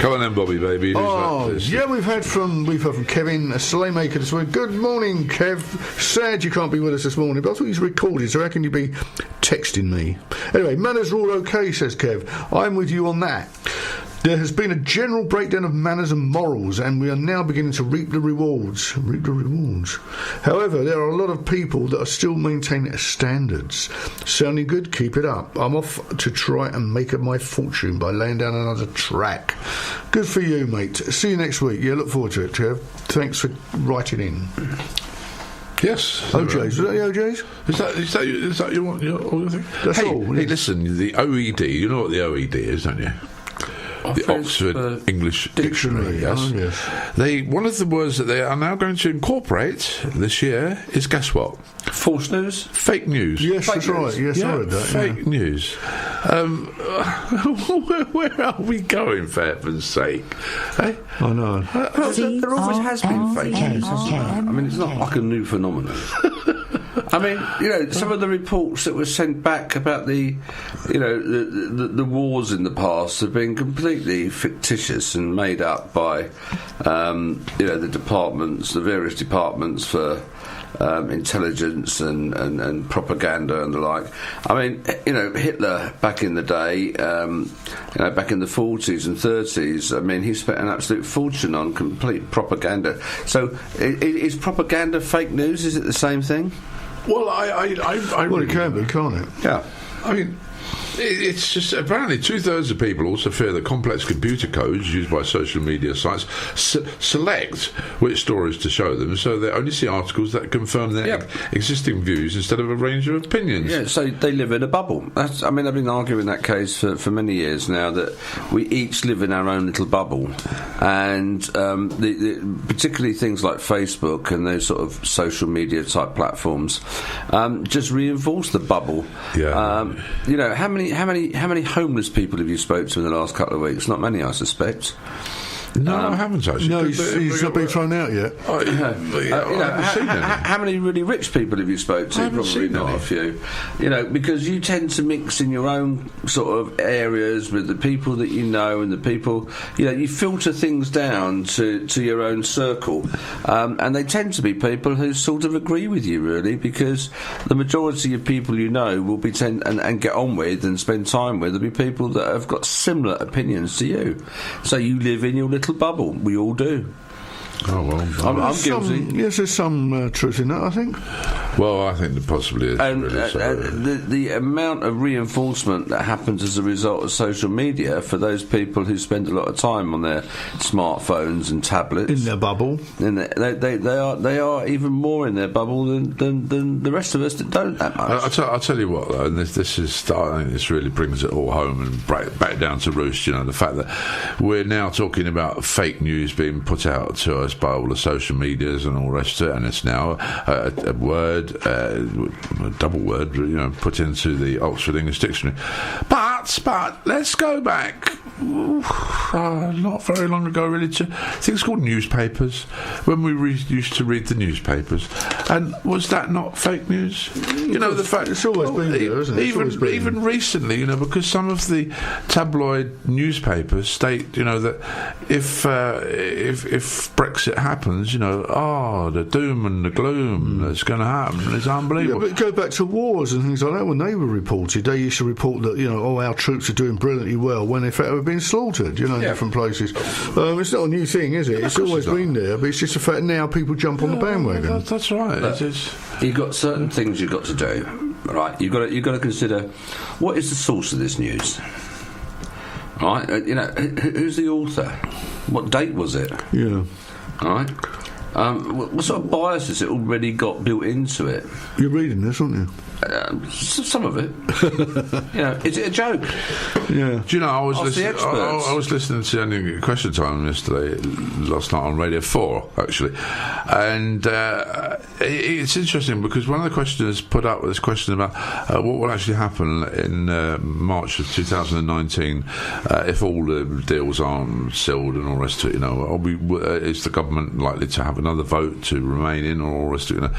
Come on then, Bobby, baby. We've heard from Kevin Slaymaker this week. Good morning, Kev. Sad you can't be with us this morning, but I thought he's recorded, so how can you be texting me? Anyway, manners are all okay, says Kev. I'm with you on that. There has been a general breakdown of manners and morals, and we are now beginning to reap the rewards. However, there are a lot of people that are still maintaining standards. Sounding good? Keep it up. I'm off to try and make my fortune by laying down another track. Good for you, mate. See you next week. Yeah, look forward to it, Kev. Thanks for writing in. Yes. OJ's. Was that the OJ's? Is that your thing? That's all. Hey, listen, the OED, you know what the OED is, don't you? The Oxford English Dictionary, yes. Oh, yes. One of the words that they are now going to incorporate this year is, guess what? False news? Fake news. Yes, that's right. Yes, I heard that. Fake news. Where are we going, for heaven's sake? Hey? I know. There always has been fake news. I mean, it's not like a new phenomenon. I mean, some of the reports that were sent back about the wars in the past have been completely fictitious and made up by, the various departments for intelligence and propaganda and the like. I mean, Hitler back in the day, back in the 40s and 30s, I mean, he spent an absolute fortune on complete propaganda. So, is propaganda fake news? Is it the same thing? Well, it can be, can't it? Yeah. I mean, it's just apparently 2/3 of people also fear that complex computer codes used by social media sites select which stories to show them, so they only see articles that confirm their existing views instead of a range of opinions. Yeah, so they live in a bubble. I've been arguing that case for many years now, that we each live in our own little bubble, and particularly things like Facebook and those sort of social media type platforms just reinforce the bubble. Yeah. How many homeless people have you spoke to in the last couple of weeks? Not many, I suspect. No, I haven't actually. No, he's not been thrown out yet. How many really rich people have you spoke to? Probably not a few. Because you tend to mix in your own sort of areas with the people that you know, and the people, you filter things down to your own circle, and they tend to be people who sort of agree with you, really, because the majority of people will be and get on with and spend time with will be people that have got similar opinions to you. So you live in your little bubble. We all do. Oh, well, I'm guilty. Yes, there's some truth in that, I think. Well, I think there possibly is. And the amount of reinforcement that happens as a result of social media for those people who spend a lot of time on their smartphones and tablets, in their bubble, they are even more in their bubble than the rest of us that don't that much. I'll tell you what, though, and I think this really brings it all home and back down to roost. The fact that we're now talking about fake news being put out to us by all the social medias and all the rest of it, and it's now a double word, put into the Oxford English Dictionary. But let's go back not very long ago, really, to things called newspapers, when we used to read the newspapers. And was that not fake news? The fact it's always been there, isn't it? Even recently, because some of the tabloid newspapers state, that if Brexit happens, the doom and the gloom that's going to happen is unbelievable. Yeah, but go back to wars and things like that. When they were reported, they used to report that our troops are doing brilliantly well, when in fact have been slaughtered, in different places. It's not a new thing, is it? It's always been there, but it's just a fact now people jump on the bandwagon. That's right. You've got certain things you've got to do, right? You've got to consider, what is the source of this news? Right? Who's the author? What date was it? Yeah. All right. What sort of bias has it already got built into it? You're reading this, aren't you? Some of it. Is it a joke? Yeah. Do you know, I was listening to Question Time last night on Radio 4, actually, and it's interesting because one of the questioners put up this question about what will actually happen in March of 2019 if all the deals aren't sealed and all the rest of it. Is the government likely to have another vote to remain in, or all the rest of it.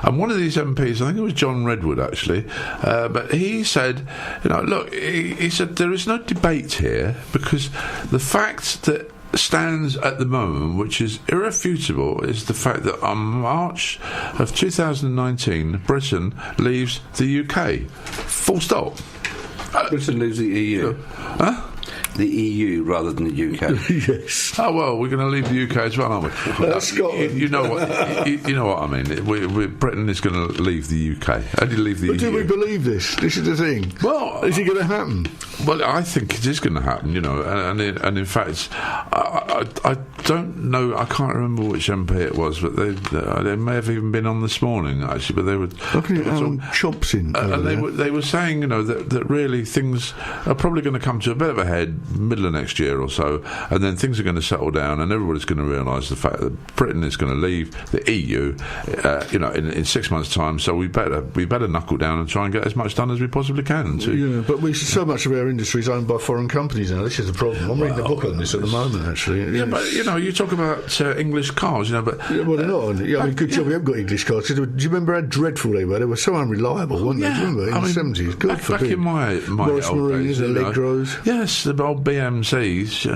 And one of these MPs, I think it was John Redwood actually, but he said, look, he said there is no debate here, because the fact that stands at the moment, which is irrefutable, is the fact that on March of 2019 Britain leaves the UK. Full stop. Britain leaves the EU. Huh? The EU rather than the UK. Yes. Oh well, we're going to leave the UK as well, aren't we? Scotland. You know what I mean. Britain is going to leave the UK. Only leave the EU. Do we believe this? This is the thing. Well, is it going to happen? Well, I think it is going to happen. And in fact, I don't know. I can't remember which MP it was, but they may have even been on this morning actually. But they were looking at Alan Chopsin, and they were saying that really things are probably going to come to a bit of a head middle of next year or so, and then things are going to settle down, and everybody's going to realise the fact that Britain is going to leave the EU, in 6 months' time. So we better knuckle down and try and get as much done as we possibly can. Yeah, but so much of our industry is owned by foreign companies now. This is the problem. I'm reading a book on this at the moment, actually. Yeah, but you talk about English cars, but they're not. Yeah, I mean, good job we haven't got English cars. Do you remember how dreadful they were? They were so unreliable, weren't they? Do you remember in the 70s? God forbid. Back in my Morris old Marines, days, Allegros. Yes, the old BMCs,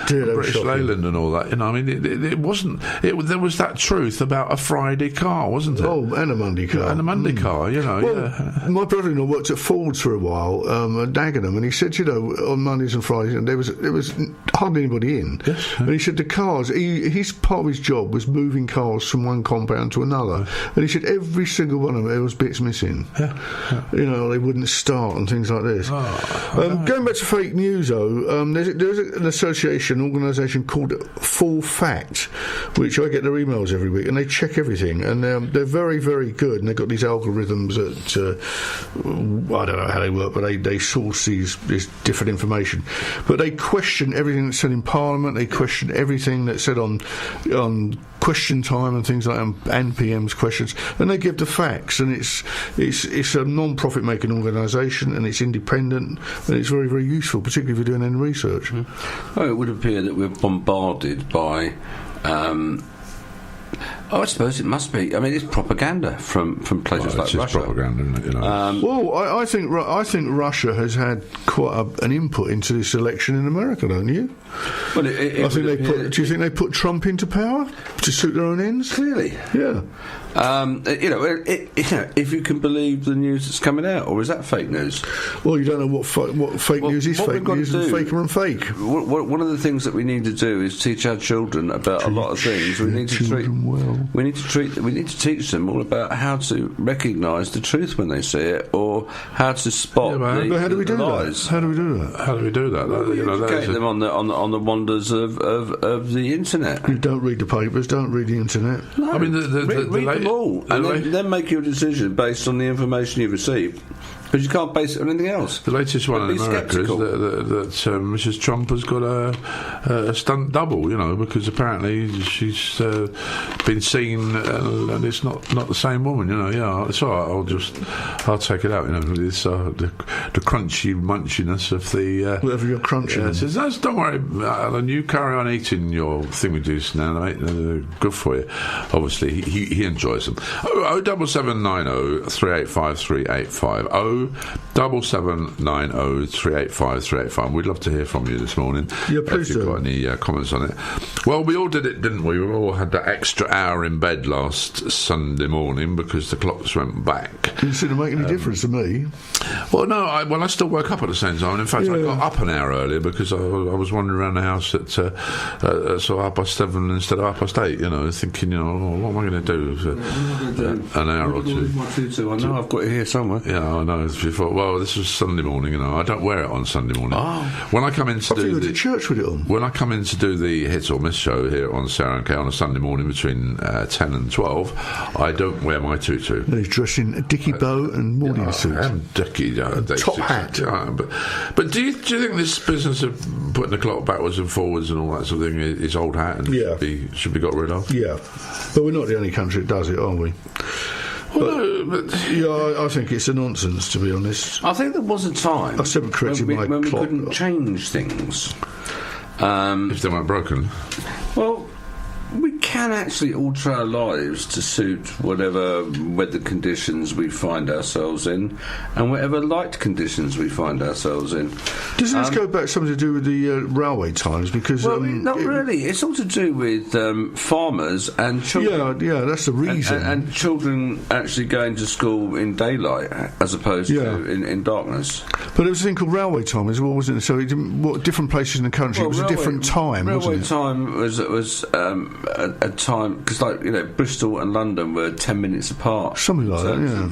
British Leyland and all that. I mean, it wasn't. There was that truth about a Friday car, wasn't it? Oh, and a Monday car. And a Monday car, My brother-in-law worked at Ford's for a while, at Dagenham, and he said, on Mondays and Fridays, and there was hardly anybody in. Yes. And he said the cars, his part of his job was moving cars from one compound to another, and he said every single one of them, there was bits missing. Yeah. They wouldn't start and things like this. Going back to fake news, though, there's an organisation called Full Fact, which I get their emails every week, and they check everything, and they're very, very good, and they've got these algorithms that I don't know how they work, but they source this different information, but they question everything that's said in Parliament. They question everything that's said on Question Time and things like that, and PM's questions, and they give the facts. And it's a non-profit making organisation, and it's independent, and it's very, very useful, particularly if you're doing any research. It would appear that we're bombarded by I suppose it must be. I mean, it's propaganda from places like Russia. It's propaganda, isn't it? I think Russia has had quite an input into this election in America, don't you? Well, do you think they put Trump into power to suit their own ends? Clearly, yeah. If you can believe the news that's coming out, or is that fake news? Well, you don't know what fake news is. Fake news is faker and fake. One of the things that we need to do is teach our children about a lot of things. We need to teach them all about how to recognise the truth when they see it, or how to spot but how do we do lies. How do we do that? How do we do that? Educate them on the wonders of the internet. You don't read the papers, don't read the internet. No, I mean, read them all, and then make your decision based on the information you've received. Because you can't base it on anything else. The latest one in America is that Mrs. Trump has got a stunt double, because apparently she's been seen and it's not the same woman, Yeah, it's all right. I'll take it out, It's the crunchy munchiness of the whatever you're crunching. Says, don't worry, Alan. You carry on eating your thingamajiggies now, mate. They're good for you. Obviously, he enjoys them. 07790 385 385 07790 385 385. We'd love to hear from you this morning. Yeah, please. If you've got any comments on it. Well, we all did it, didn't we? We all had that extra hour in bed last Sunday morning because the clocks went back. Didn't seem to make any difference to me. Well, no. I still woke up at the same time. In fact, I got up an hour earlier because I was wandering around the house at sort of 7:30 instead of 8:30. Thinking, what am I going to do? An hour or two. I know I've got it here somewhere. Yeah, I know. Thought, well, this was Sunday morning, I don't wear it on Sunday morning. When I come in to do the church with it on. When I come in to do the Hit or Miss show here on Sarah and Kay on a Sunday morning between 10 and 12, I don't wear my tutu. And he's dressed in a dicky bow and morning suit. And dicky top hat. But do you think this business of putting the clock backwards and forwards and all that sort of thing is old hat and should be got rid of? Yeah, but we're not the only country that does it, are we? I think it's a nonsense, to be honest. I think there was a time when we couldn't change things if they weren't broken. Well, we can actually alter our lives to suit whatever weather conditions we find ourselves in and whatever light conditions we find ourselves in. Doesn't this go back something to do with the railway times? Because not really. It's all to do with farmers and children. Yeah, that's the reason. And children actually going to school in daylight as opposed to in darkness. But there was a thing called railway time as well, wasn't it? So different places in the country, it was a different time, wasn't it? Railway time was a time, because Bristol and London were 10 minutes apart. Something like that, yeah.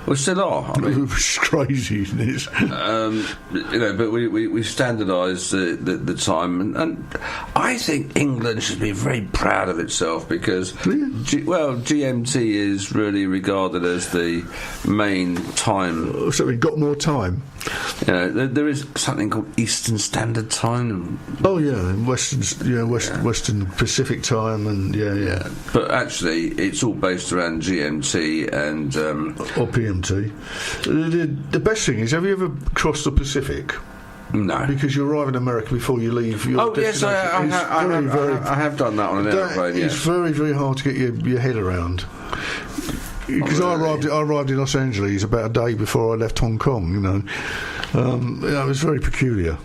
Well, still are. I mean, it's crazy, isn't it? But we standardised the time, and I think England should be very proud of itself because, GMT is really regarded as the main time. So we've got more time. There is something called Eastern Standard Time. Oh yeah, Western Pacific Time, and yeah. But actually, it's all based around GMT and or PMT. The best thing is, have you ever crossed the Pacific? No, because you arrive in America before you leave your destination. Yes, I have done that on an airplane. It's very, very hard to get your head around. Because I arrived in Los Angeles about a day before I left Hong Kong. It was very peculiar.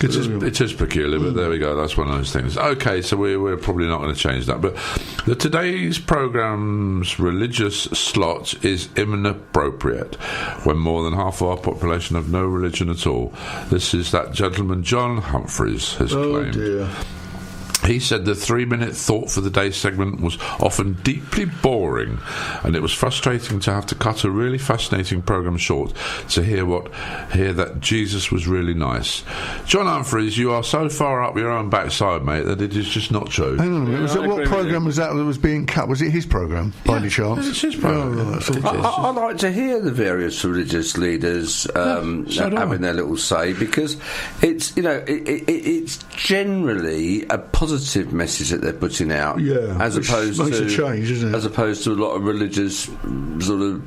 It is peculiar, but there we go. That's one of those things. Okay, so we're probably not going to change that. But today's programme's religious slot is inappropriate when more than half of our population have no religion at all. This is that gentleman John Humphreys has claimed. Dear. He said the 3-minute thought for the day segment was often deeply boring, and it was frustrating to have to cut a really fascinating programme short to hear that Jesus was really nice. John Humphreys, you are so far up your own backside, mate, that it is just not true. Hang on a minute. What programme was that was being cut? Was it his programme, by any chance? It's his programme. I like to hear the various religious leaders having their little say, because it's it's generally a positive message that they're putting out, as opposed to a change, isn't it? As opposed to a lot of religious sort of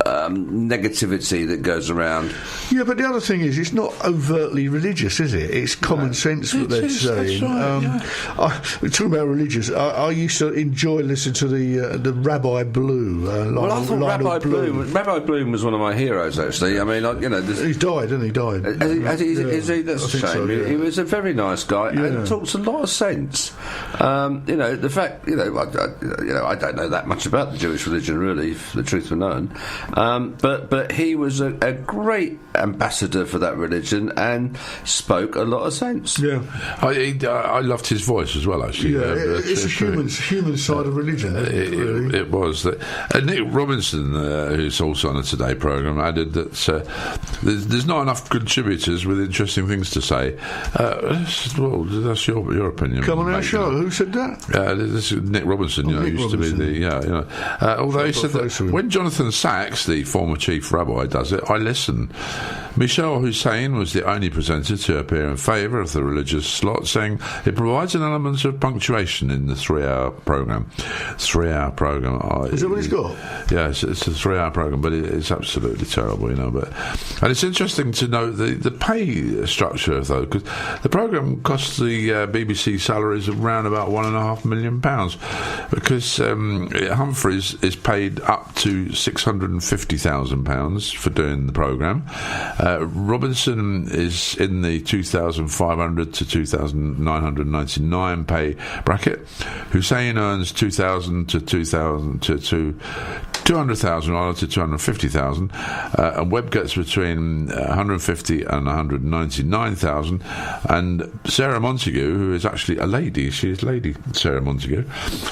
negativity that goes around. Yeah, but the other thing is, it's not overtly religious, is it? It's common sense what they're saying. Talking about religious, I used to enjoy listening to the Rabbi Blue. I thought Rabbi Bloom was one of my heroes, actually. I mean, he died, didn't he? Is he? That's a shame. So, yeah. He was a very nice guy and talks a lot of sense. The fact, I don't know that much about the Jewish religion, really, if the truth were known. But he was a great ambassador for that religion and spoke a lot of sense. Yeah, I loved his voice as well. Actually, it's a human side of religion. It was. Nick Robinson, who's also on the Today programme, added that there's not enough contributors with interesting things to say. Well, that's your opinion. Come on our show. Who said that? This is Nick Robinson. Used Robinson. To be the although he said that when Jonathan Sachs, the former chief rabbi, does it, I listen. Michelle Hussein was the only presenter to appear in favour of the religious slot, saying it provides an element of punctuation in the 3-hour programme. 3-hour programme. Is that what he's got? Yeah, it's a 3-hour programme, but it's absolutely terrible, and it's interesting to note the pay structure, though, because the programme costs the BBC salaries of around about £1.5 million, because Humphreys is paid up to £650,000 for doing the programme. Robinson is in the 2,500 to 2,999 pay bracket. Hussein earns 2,000 to 2,000 to 200,000 rather to 250,000, and Webb gets between 150 and 199,000. And Sarah Montague, who is actually a lady, she is Lady Sarah Montague,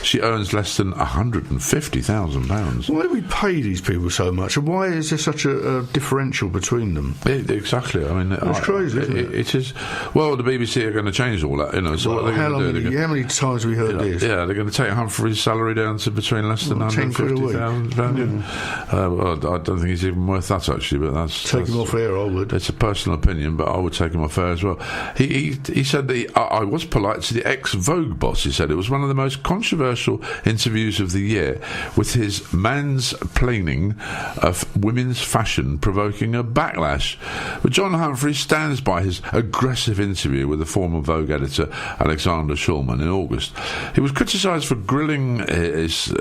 she earns less than £150,000. Why do we pay these people so much, and why is there such a differential between them? Exactly. I mean, it's crazy, isn't it? It is. Well, the BBC are going to change all that, So what are they going to do? How many times have we heard this? Yeah, they're going to take Humphrey's salary down to between less than £150,000. found you? Well, I don't think he's even worth that, actually, but take him off air, I would. It's a personal opinion, but I would take him off air as well. He said that I was polite to the ex-Vogue boss. He said it was one of the most controversial interviews of the year, with his mansplaining of women's fashion provoking a backlash. But John Humphrey stands by his aggressive interview with the former Vogue editor Alexander Shulman in August. He was criticised for grilling his